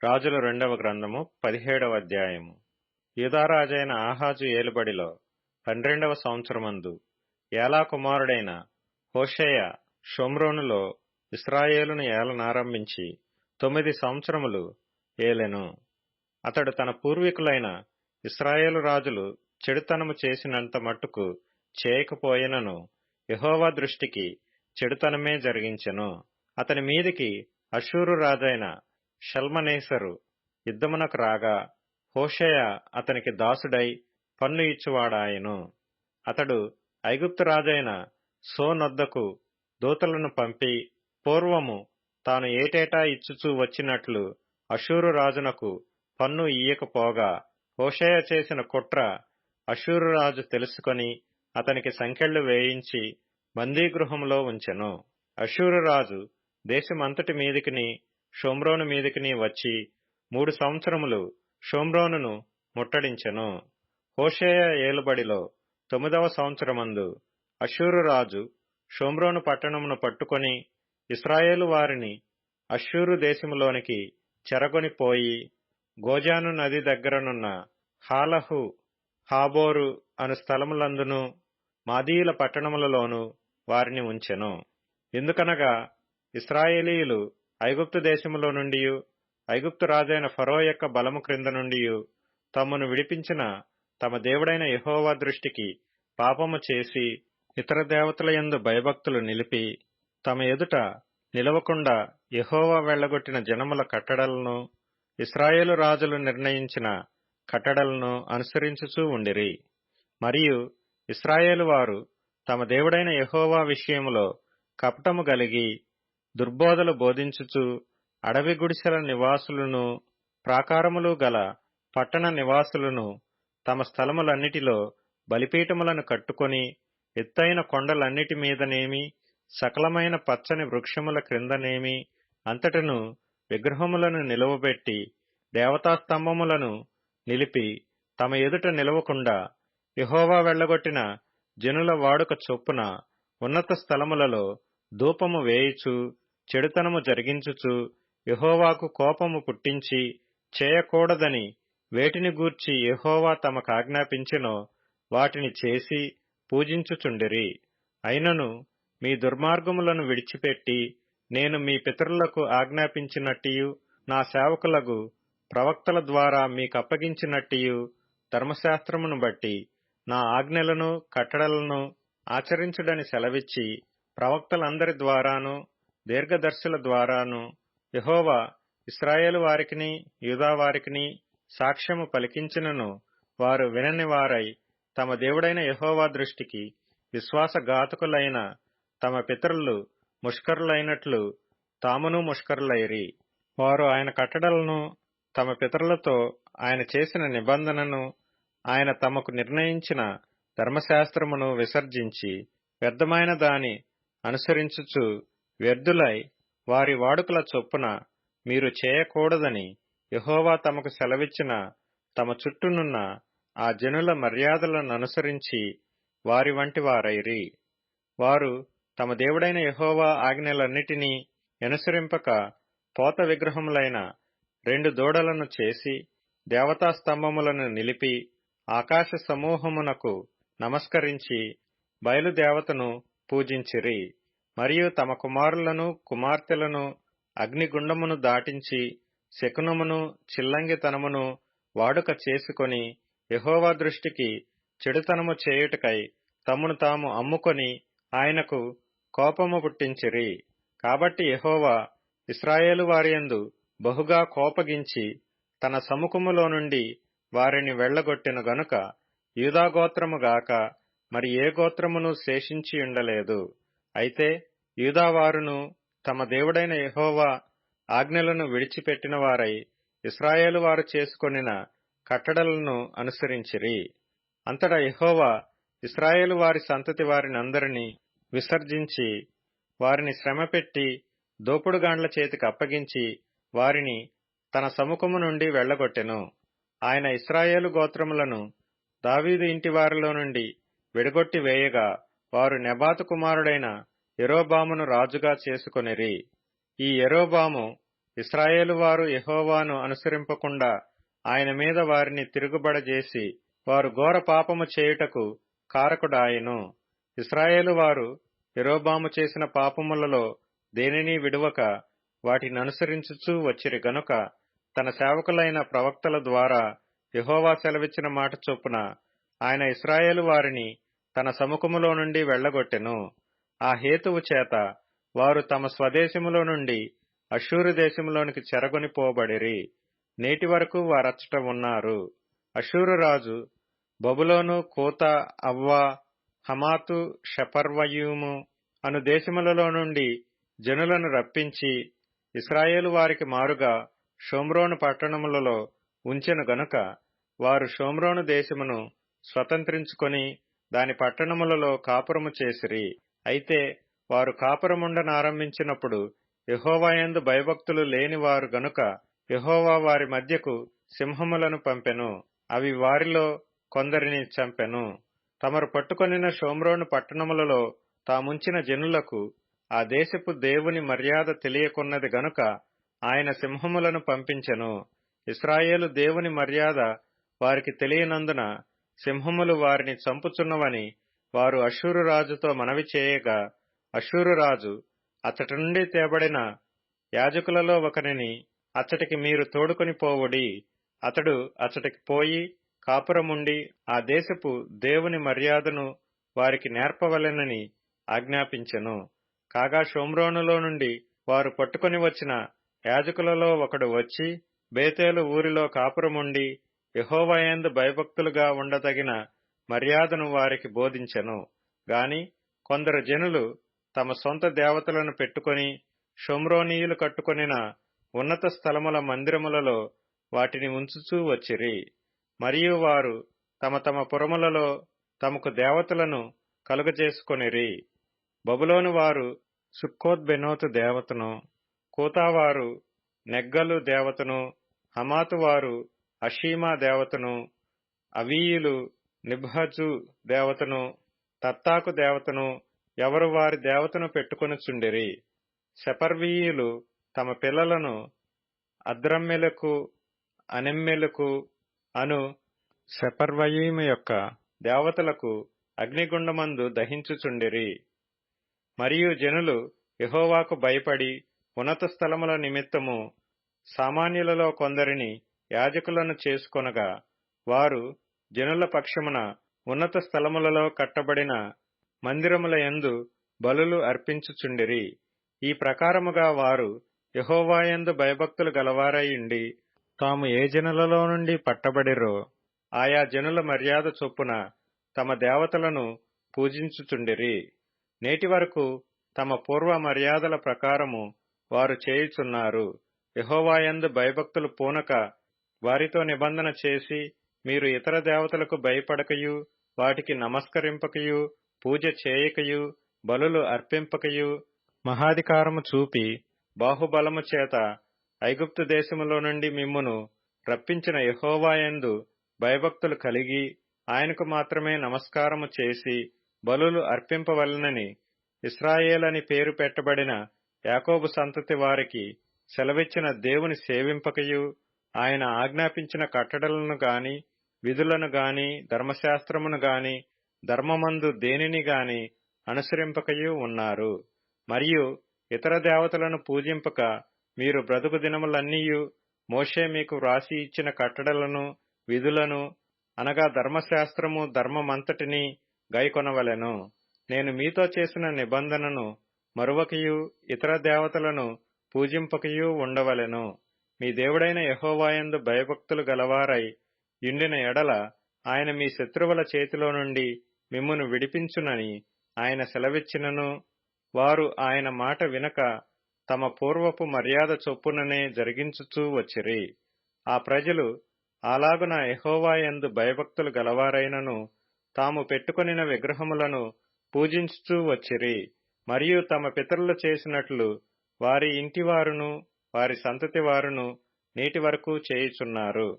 రాజుల రెండవ గ్రంథము 17వ అధ్యాయము. యూదారాజైన ఆహాజు ఏలుబడిలో 12వ సంవత్సరమందు ఏలా కుమారుడైన హోషేయ షోమ్రోనులో ఇశ్రాయేలును ఏలనారంభించి 9 సంవత్సరములు ఏలెను. అతడు తన పూర్వీకులైన ఇశ్రాయేలు రాజులు చెడుతనము చేసినంత మట్టుకు చేయకపోయినను యెహోవా దృష్టికి చెడుతనమే జరిగించెను. అతని మీదికి అష్షూరు రాజైన షల్మనేసరు యుద్ధమునకు రాగా హోషేయ అతనికి దాసుడై పన్ను ఇచ్చువాడాయెను. అతడు ఐగుప్తు రాజైన సో నొద్దకు దూతలను పంపి పూర్వము తాను ఏటేటా ఇచ్చుచూ వచ్చినట్లు అష్షూరు రాజునకు పన్ను ఇయ్యకపోగా హోషేయ చేసిన కుట్ర అష్షూరు రాజు తెలుసుకొని అతనికి సంకెళ్లు వేయించి బందీగృహంలో ఉంచెను. అష్షూరు రాజు దేశమంతటి మీదికిని షోమ్రోను మీదికిని వచ్చి 3 సంవత్సరములు షోమ్రోనును ముట్టడించెను. హోషేయ ఏలుబడిలో 9వ సంవత్సరమందు అష్షూరు రాజు షోమ్రోను పట్టణమును పట్టుకొని ఇశ్రాయేలు వారిని అష్షూరు దేశములోనికి చెరగొని పోయి గోజాను నది దగ్గరనున్న హాలహు, హాబోరు అను స్థలములందును మాదీయుల పట్టణములలోనూ వారిని ఉంచెను. ఎందుకనగా ఇశ్రాయేలీయులు ఐగుప్తు దేశములో నుండి ఐగుప్తు రాజైన ఫరో యొక్క బలము క్రింద నుండి తమను విడిపించిన తమ దేవుడైన యెహోవా దృష్టికి పాపము చేసి ఇతర దేవతల యందు భయభక్తులు నిలిపి తమ ఎదుట నిలవకుండా యెహోవా వెళ్లగొట్టిన జనముల కట్టడలను ఇశ్రాయేలు రాజులు నిర్ణయించిన కట్టడలను అనుసరించుచూ ఉండిరి. మరియు ఇశ్రాయేలు వారు తమ దేవుడైన యెహోవా విషయములో కపటము గలిగి దుర్బోధలు బోధించుచు అడవి గుడిసెల నివాసులను ప్రాకారములు గల పట్టణ నివాసులను తమ స్థలములన్నిటిలో బలిపీఠములను కట్టుకొని ఎత్తైన కొండలన్నిటి మీదనేమి సకలమైన పచ్చని వృక్షముల క్రిందనేమి అంతటను విగ్రహములను నిలువబెట్టి దేవతాస్తంభములను నిలిపి తమ ఎదుట నిలవకుండా యెహోవా వెళ్లగొట్టిన జనుల వాడుక చొప్పున ఉన్నత స్థలములలో ధూపము వేయుచు చెడుతనము జరిగించుచు యెహోవాకు కోపము పుట్టించి చేయకూడదని వేటిని గూర్చి యెహోవా తమకు ఆజ్ఞాపించెనో వాటిని చేసి పూజించుచుండిరి. అయినను మీ దుర్మార్గములను విడిచిపెట్టి నేను మీ పితరులకు ఆజ్ఞాపించినట్టియు నా సేవకులకు ప్రవక్తల ద్వారా మీకప్పగించినట్టియు ధర్మశాస్త్రమును బట్టి నా ఆజ్ఞలను కట్టడలను ఆచరించుడని సెలవిచ్చి ప్రవక్తలందరి ద్వారాను దీర్ఘదర్శుల ద్వారాను యెహోవా ఇశ్రాయేలు వారికిని యూదా వారికిని సాక్ష్యము పలికించినను వారు వినని వారై తమ దేవుడైన యెహోవా దృష్టికి విశ్వాసఘాతకులైన తమ పితరులు ముష్కరులైనట్లు తామును ముష్కరులైరి. వారు ఆయన కట్టడలను తమ పితరులతో ఆయన చేసిన నిబంధనను ఆయన తమకు నిర్ణయించిన ధర్మశాస్త్రమును విసర్జించి వ్యర్థమైన దాని అనుసరించుచు వ్యర్థులై వారి వాడుకల చొప్పున మీరు చేయకూడదని యెహోవా తమకు సెలవిచ్చిన తమ చుట్టూనున్న ఆ జనుల మర్యాదలను అనుసరించి వారి వంటి వారైరి. వారు తమ దేవుడైన యెహోవా ఆజ్ఞలన్నిటినీ అనుసరింపక పోత విగ్రహములైన 2 దూడలను చేసి దేవతాస్తంభములను నిలిపి ఆకాశ సమూహమునకు నమస్కరించి బయలుదేవతను పూజించిరి. మరియు తమ కుమారులను కుమార్తెలను అగ్నిగుండమును దాటించి శకునమును చిల్లంగితనమును వాడుక చేసుకొని యెహోవా దృష్టికి చెడుతనము చేయుటకై తమను తాము అమ్ముకొని ఆయనకు కోపము పుట్టించిరి. కాబట్టి యెహోవా ఇశ్రాయేలు వారియందు బహుగా కోపగించి తన సముఖములో నుండి వారిని వెళ్లగొట్టిన గనుక యూదాగోత్రము గాక మరి ఏ గోత్రమును శేషించియుండలేదు. అయితే యూదావారును తమ దేవుడైన యెహోవా ఆజ్ఞలను విడిచిపెట్టిన వారై ఇశ్రాయేలు వారు చేసుకొనిన కట్టడలను అనుసరించిరి. అంతటా యెహోవా ఇశ్రాయేలు వారి సంతతి వారినందరినీ విసర్జించి వారిని శ్రమపెట్టి దోపుడుగాండ్ల చేతికి అప్పగించి వారిని తన సముఖము నుండి వెళ్లగొట్టెను. ఆయన ఇశ్రాయేలు గోత్రములను దావీదు ఇంటివారిలో నుండి విడగొట్టి వేయగా వారు నెబాతు కుమారుడైన యెరోబామును రాజుగా చేసుకొనిరి. ఈ యెరోబాము ఇశ్రాయేలు వారు యెహోవాను అనుసరింపకుండా ఆయన మీద వారిని తిరుగుబడజేసి వారు ఘోర పాపము చేయుటకు కారకుడాయెను. ఇశ్రాయేలు వారు యెరొబాము చేసిన పాపములలో దేనినీ విడువక వాటిననుసరించుచూ వచ్చిరి గనుక తన సేవకులైన ప్రవక్తల ద్వారా యెహోవా సెలవిచ్చిన మాట చొప్పున ఆయన ఇశ్రాయేలు వారిని తన సముఖములో నుండి వెళ్లగొట్టెను. ఆ హేతువు చేత వారు తమ స్వదేశములో నుండి అష్షూరు దేశములోనికి చెరగొనిపోబడిరి. నేటి వరకు వారచ్చట ఉన్నారు. అష్షూరు రాజు బబులోను, కూత, అవ్వా, హమాతు, షెపర్వయీము అను దేశములలో నుండి జనులను రప్పించి ఇశ్రాయేలు వారికి మారుగా షోమ్రోను పట్టణములలో ఉంచెను గనుక వారు షోమ్రోను దేశమును స్వతంత్రించుకొని దాని పట్టణములలో కాపురము చేసిరి. అయితే వారు కాపురముండనారంభించినప్పుడు యెహోవాయందు భయభక్తులు లేని వారు గనుక యెహోవా వారి మధ్యకు సింహములను పంపెను. అవి వారిలో కొందరిని చంపెను. తమరు పట్టుకొనిన షోమ్రోను పట్టణములలో తాముంచిన జనులకు ఆ దేశపు దేవుని మర్యాద తెలియకున్నది గనుక ఆయన సింహములను పంపించెను. ఇశ్రాయేలు దేవుని మర్యాద వారికి తెలియనందున సింహములు వారిని చంపుచున్నవని వారు అష్షూరు రాజుతో మనవి చేయగా, అష్షూరు రాజు అచ్చటి నుండి తేబడిన యాజకులలో ఒకరిని అచ్చటికి మీరు తోడుకొని పోవుడి, అతడు అచ్చటికి పోయి కాపురముండి ఆ దేశపు దేవుని మర్యాదను వారికి నేర్పవలెనని ఆజ్ఞాపించెను. కాగా షోమ్రోనులో నుండి వారు పట్టుకొని వచ్చిన యాజకులలో ఒకడు వచ్చి బేతేలు ఊరిలో కాపురముండి యెహోవాయందు భయభక్తులుగా ఉండదగిన మర్యాదను వారికి బోధించెను. గాని కొందరు జనులు తమ సొంత దేవతలను పెట్టుకొని షోమ్రోనీయులు కట్టుకొనిన ఉన్నత స్థలముల మందిరములలో వాటిని ఉంచుచూ వచ్చిరి. మరియు వారు తమ తమ పురములలో తమకు దేవతలను కలుగజేసుకొనిరి. బబులోను వారు సుక్కోత్బెనోతు దేవతను, కూతావారు నెగ్గలు దేవతను, హమాతు వారు అషీమా దేవతను, అవీయులు నిబ్హజు దేవతను, తత్తాకు దేవతను ఎవరు వారి దేవతను పెట్టుకొనుచుండిరి. సెపర్వీయులు తమ పిల్లలను అద్రమ్మెలకు, అనెమ్మెలకు అను సెపర్వయీము యొక్క దేవతలకు అగ్నిగుండమందు దహించుచుండిరి. మరియు జనులు యెహోవాకు భయపడి ఉన్నత స్థలముల నిమిత్తము సామాన్యులలో కొందరిని యాజకులను చేసుకొనగా వారు జనుల పక్షమున ఉన్నత స్థలములలో కట్టబడిన మందిరముల యందు బలులు అర్పించుచుండిరి. ఈ ప్రకారముగా వారు యెహోవాయందు భయభక్తులు గలవారైయుండి తాము ఏ జనులలో నుండి పట్టబడిరో ఆయా జనుల మర్యాద చొప్పున తమ దేవతలను పూజించుచుండిరి. నేటి వరకు తమ పూర్వ మర్యాదల ప్రకారము వారు చేయుచున్నారు. యెహోవాయందు భయభక్తులు పూనక వారితో నిబంధన చేసి, మీరు ఇతర దేవతలకు భయపడకయు వాటికి నమస్కరింపకయు పూజ చేయకయు బలులు అర్పింపకయు మహాధికారము చూపి బాహుబలము చేత ఐగుప్తు దేశములో నుండి మిమ్మును రప్పించిన యెహోవాయందు భయభక్తులు కలిగి ఆయనకు మాత్రమే నమస్కారము చేసి బలులు అర్పింపవలెనని ఇశ్రాయేలని పేరు పెట్టబడిన యాకోబు సంతతి వారికి సెలవిచ్చిన దేవుని సేవింపకయు ఆయన ఆజ్ఞాపించిన కట్టడలను గాని విధులను గాని ధర్మశాస్త్రమును గాని ధర్మమందు దేనిని గాని అనుసరింపకయు ఉన్నారు. మరియు ఇతర దేవతలను పూజింపక మీరు బ్రతుకు దినములన్నీయు మోషే మీకు వ్రాసి ఇచ్చిన కట్టడలను విధులను అనగా ధర్మశాస్త్రము ధర్మమంతటినీ గైకొనవలెను. నేను మీతో చేసిన నిబంధనను మరువకయు ఇతర దేవతలను పూజింపకయు ఉండవలెను. మీ దేవుడైన యెహోవాయందు భయభక్తులు గలవారై యుండిన ఎడల ఆయన మీ శత్రువుల చేతిలో నుండి మిమ్మును విడిపించునని ఆయన సెలవిచ్చినను వారు ఆయన మాట వినక తమ పూర్వపు మర్యాద చొప్పుననే జరిగించుచూ వచ్చిరి. ఆ ప్రజలు అలాగున యెహోవాయందు భయభక్తులు గలవారైనను తాము పెట్టుకొనిన విగ్రహములను పూజించుచూ వచ్చిరి. మరియు తమ పితరులు చేసినట్లు వారి ఇంటివారును వారి సంతతి వారును నేటి వరకు చేయుచున్నారు.